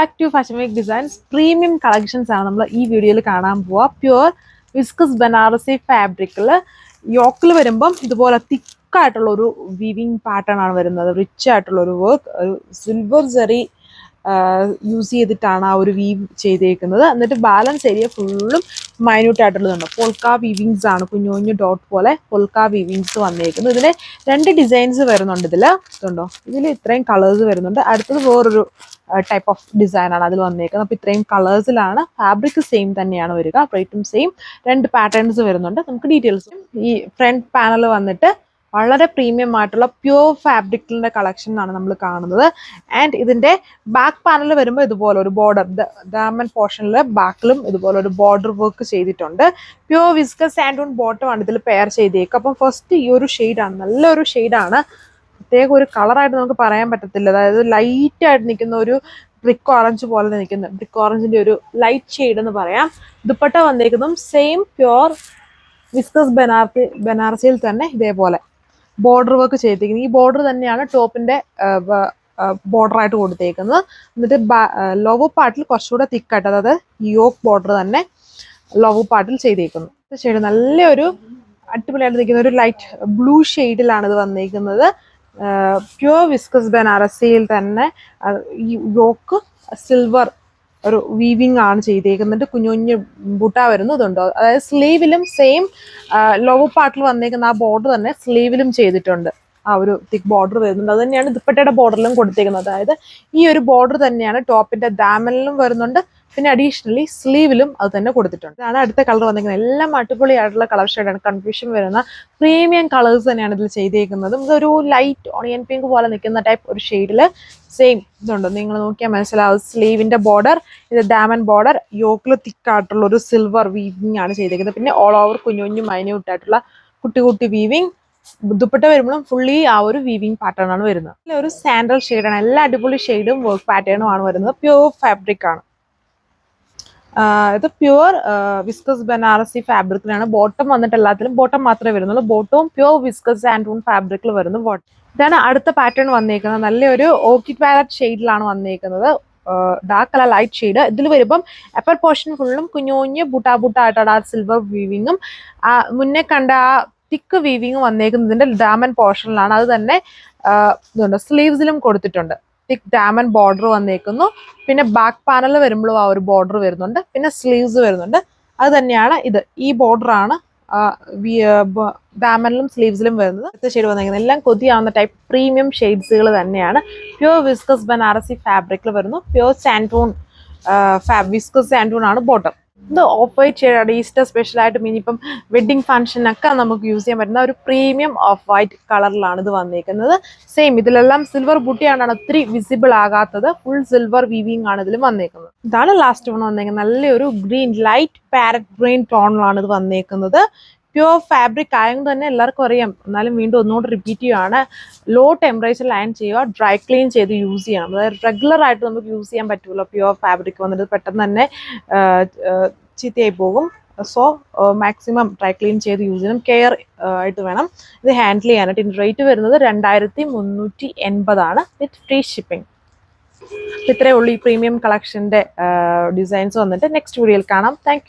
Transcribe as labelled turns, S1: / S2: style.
S1: Active fashion week designs premium collections ആണ് നമ്മൾ ഈ വീഡിയോയിൽ കാണാൻ പോവുക. പ്യുവർ വിസ്കസ് ബനാറസി ഫാബ്രിക്കിൽ യോക്കിൽ വരുമ്പം ഇതുപോലെ തിക്കായിട്ടുള്ള ഒരു വീവിങ് പാറ്റേൺ ആണ് വരുന്നത്. റിച്ച് ആയിട്ടുള്ള ഒരു വർക്ക്, ഒരു സിൽവർ ജെറി യൂസ് ചെയ്തിട്ടാണ് ആ ഒരു വീവ് ചെയ്തേക്കുന്നത്. എന്നിട്ട് ബാലൻസ് ഏരിയ ഫുള്ളും മൈന്യൂട്ട് ആയിട്ടുള്ളതുണ്ട്. പൊൾക്ക വീവിങ്സ് ആണ്, കുഞ്ഞു കുഞ്ഞു ഡോട്ട് പോലെ പൊൾക്ക വീവിങ്സ് വന്നേക്കുന്നത്. ഇതിന് 2 ഡിസൈൻസ് വരുന്നുണ്ട്. ഇതുണ്ടോ, ഇതിൽ ഇത്രയും കളേഴ്സ് വരുന്നുണ്ട്. അടുത്തത് വേറൊരു ടൈപ്പ് ഓഫ് ഡിസൈൻ ആണ് അതിൽ വന്നേക്കുന്നത്. അപ്പോൾ ഇത്രയും കളേഴ്സിലാണ്. ഫാബ്രിക് സെയിം തന്നെയാണ് വരിക, റേറ്റും സെയിം. 2 പാറ്റേൺസ് വരുന്നുണ്ട്. നമുക്ക് ഡീറ്റെയിൽസ്. ഈ ഫ്രണ്ട് പാനൽ വന്നിട്ട് വളരെ പ്രീമിയം ആയിട്ടുള്ള പ്യുവർ ഫാബ്രിക്കിന്റെ കളക്ഷൻ ആണ് നമ്മൾ കാണുന്നത്. ആൻഡ് ഇതിന്റെ ബാക്ക് പാനൽ വരുമ്പോൾ ഇതുപോലെ ഒരു ബോർഡർ, ദാമൻ പോർഷനിൽ ബാക്കിലും ഇതുപോലെ ഒരു ബോർഡർ വർക്ക് ചെയ്തിട്ടുണ്ട്. പ്യുവർ വിസ്കസ് സാൻഡൂൺ ബോട്ടം ആണ് ഇതിൽ പെയർ ചെയ്തേക്കുക. അപ്പം ഫസ്റ്റ് ഈ ഒരു ഷെയ്ഡാണ്, നല്ലൊരു ഷെയ്ഡാണ്. പ്രത്യേക ഒരു കളറായിട്ട് നമുക്ക് പറയാൻ പറ്റത്തില്ല. അതായത് ലൈറ്റ് ആയിട്ട് നിൽക്കുന്ന ഒരു ബ്രിക്ക് ഓറഞ്ച് പോലെ നിൽക്കുന്ന ബ്രിക്ക് ഓറഞ്ചിന്റെ ഒരു ലൈറ്റ് ഷെയ്ഡ് എന്ന് പറയാം. ദുപ്പട്ട വന്നേക്കുന്നതും സെയിം പ്യുവർ വിസ്കസ് ബനാറസിയിൽ തന്നെ ഇതേപോലെ ബോർഡർ വർക്ക് ചെയ്തിരിക്കുന്നത്. ഈ ബോർഡർ തന്നെയാണ് ടോപ്പിന്റെ ബോർഡർ ആയിട്ട് കൊടുത്തേക്കുന്നത്. എന്നിട്ട് ലോവർ പാർട്ടിൽ കുറച്ചുകൂടെ തിക്കായിട്ട്, അതായത് യോക്ക് ബോർഡർ തന്നെ ലോവർ പാർട്ടിൽ ചെയ്തേക്കുന്നു. ഷെയ്ഡ് നല്ലൊരു അടിപൊളിയായിട്ട് നിൽക്കുന്ന ഒരു ലൈറ്റ് ബ്ലൂ ഷെയ്ഡിലാണ് ഇത് വന്നിരിക്കുന്നത്. പ്യുവർ വിസ്കസ് ബനാറസിയിൽ തന്നെ ഈ യോക്ക് സിൽവർ ഒരു വീവിങ് ആണ് ചെയ്തേക്കുന്നത്. കുഞ്ഞു കുഞ്ഞു ബുട്ട വരുന്നതുണ്ടോ, അതായത് സ്ലീവിലും സെയിം ലോവർ പാർട്ടിൽ വന്നേക്കുന്ന ആ ബോർഡർ തന്നെ സ്ലീവിലും ചെയ്തിട്ടുണ്ട്. ആ ഒരു തിക്ക് ബോർഡർ വരുന്നുണ്ട്. അത് തന്നെയാണ് ദുപ്പട്ടയുടെ ബോർഡറിലും കൊടുത്തേക്കുന്നത്. അതായത് ഈ ഒരു ബോർഡർ തന്നെയാണ് ടോപ്പിന്റെ ദാമനിലും വരുന്നുണ്ട്. പിന്നെ അഡീഷണലി സ്ലീവിലും അത് തന്നെ കൊടുത്തിട്ടുണ്ട്. ഇതാണ് അടുത്ത കളർ വന്നിരിക്കുന്നത്. എല്ലാം അടിപൊളിയായിട്ടുള്ള കളർ ഷെയ്ഡാണ്. കൺഫ്യൂഷൻ വരുന്ന പ്രീമിയം കളേഴ്സ് തന്നെയാണ് ഇതിൽ ചെയ്തേക്കുന്നത്. ഇതൊരു ലൈറ്റ് ഓണിയൻ പിങ്ക് പോലെ നിൽക്കുന്ന ടൈപ്പ് ഒരു ഷെയ്ഡിൽ സെയിം ഇതുണ്ട്. നിങ്ങൾ നോക്കിയാൽ മനസ്സിലാവും. സ്ലീവിന്റെ ബോർഡർ, ഇത് ഡാമൻ ബോർഡർ, യോക്കിൽ തിക്കായിട്ടുള്ള ഒരു സിൽവർ വീവിങ് ആണ് ചെയ്തേക്കുന്നത്. പിന്നെ ഓൾ ഓവർ കുഞ്ഞു കുഞ്ഞു മൈന്യൂട്ട് ആയിട്ടുള്ള കുട്ടി കുട്ടി വീവിങ്. ദുപ്പട്ട വരുമ്പോഴും ഫുള്ളി ആ ഒരു വീവിങ് പാറ്റേൺ ആണ് വരുന്നത്. ഒരു സാൻഡൽ ഷെയ്ഡാണ്. എല്ലാ അടിപൊളി ഷെയ്ഡും വർക്ക് പാറ്റേണും ആണ് വരുന്നത്. പ്യുവർ ഫാബ്രിക് ആണ്. ഇത് പ്യുവർ വിസ്കസ് ബനാറസി ഫാബ്രിക്കിലാണ്. ബോട്ടം വന്നിട്ട് എല്ലാത്തിലും ബോട്ടം മാത്രമേ വരുന്നുള്ളൂ. ബോട്ടവും പ്യുവർ വിസ്കസ് സാൻഡൂൺ ഫാബ്രിക്കിൽ വരുന്നു. ഇതാണ് അടുത്ത പാറ്റേൺ വന്നേക്കുന്നത്. നല്ലൊരു ഓർക്കിഡ് വാലറ്റ് ഷെയ്ഡിലാണ് വന്നേക്കുന്നത്. Dark colour light shade. ഇതിൽ വരുമ്പം അപ്പർ പോർഷൻ ഫുള്ളും കുഞ്ഞു കുഞ്ഞു ബുട്ട ആയിട്ടാണ് ആ സിൽവർ വീവിങ്ങും മുന്നേ കണ്ട ആ തിക്ക് വീവിങ് വന്നേക്കുന്നതിന്റെ ഡാമൻ പോർഷനിലാണ്. അത് തന്നെ ഇതുണ്ട്, സ്ലീവ്സിലും കൊടുത്തിട്ടുണ്ട്. തിക്ക് ഡാമൻ ബോർഡർ വന്നേക്കുന്നു. പിന്നെ ബാക്ക് പാനൽ വരുമ്പോഴും ആ ഒരു ബോർഡർ വരുന്നുണ്ട്. പിന്നെ സ്ലീവ്സ് വരുന്നുണ്ട്. അത് തന്നെയാണ് ഇത്. ഈ ബോർഡറാണ് ഡാമനിലും സ്ലീവ്സിലും വരുന്നത്. അടുത്ത ഷെയ്ഡ് വന്നേക്കുന്നത് എല്ലാം കൊതിയാവുന്ന ടൈപ്പ് പ്രീമിയം ഷെയ്ഡ്സുകൾ തന്നെയാണ്. പ്യുവർ വിസ്കസ് ബനാറസി ഫാബ്രിക്കിൽ വരുന്നു. പ്യുവർ സാൻഡൂൺ വിസ്കസ് സാൻഡൂൺ ആണ് ബോട്ടം. ഇത് ഓഫ് വൈറ്റ് ഷെയ്ഡാണ്. ഈസ്റ്റർ സ്പെഷ്യലായിട്ട് ഇനിയിപ്പം വെഡ്ഡിങ് ഫംഗ്ഷനൊക്കെ നമുക്ക് യൂസ് ചെയ്യാൻ പറ്റുന്ന ഒരു പ്രീമിയം ഓഫ് വൈറ്റ് കളറിലാണ് ഇത് വന്നിരിക്കുന്നത്. സെയിം ഇതിലെല്ലാം സിൽവർ ബുട്ടിയാണ് ഒത്തിരി വിസിബിൾ ആകാത്തത്. ഫുൾ സിൽവർ വീവിങ് ആണ് ഇതിൽ വന്നേക്കുന്നത്. ഇതാണ് ലാസ്റ്റ് വൺ വന്നേക്കുന്നത്. നല്ലൊരു ഗ്രീൻ, ലൈറ്റ് പാരറ്റ് ഗ്രീൻ ടോണിലാണ് ഇത് വന്നേക്കുന്നത്. പ്യുവർ ഫാബ്രിക് ആയതുകൊണ്ട് തന്നെ എല്ലാവർക്കും അറിയാം. എന്നാലും വീണ്ടും ഒന്നുകൂടി റിപ്പീറ്റ് ചെയ്യുകയാണ്. ലോ ടെമ്പറേച്ചറിൽ അയൺ ചെയ്യുക, ഡ്രൈ ക്ലീൻ ചെയ്ത് യൂസ് ചെയ്യണം. അതായത് റെഗുലർ ആയിട്ട് നമുക്ക് യൂസ് ചെയ്യാൻ പറ്റുമല്ലോ. പ്യുവർ ഫാബ്രിക് വന്നിട്ട് പെട്ടെന്ന് തന്നെ ചീത്തയായി പോകും. സോ മാക്സിമം ഡ്രൈ ക്ലീൻ ചെയ്ത് യൂസ് ചെയ്യണം. കെയർ ആയിട്ട് വേണം ഇത് ഹാൻഡിൽ ചെയ്യാനായിട്ട്. ഇതിൻ്റെ റേറ്റ് വരുന്നത് 2380 വിത്ത് ഫ്രീ ഷിപ്പിംഗ്. ഇത്രയേ ഉള്ളൂ ഈ പ്രീമിയം കളക്ഷൻ്റെ ഡിസൈൻസ് വന്നിട്ട്. നെക്സ്റ്റ് വീഡിയോയിൽ കാണാം. താങ്ക്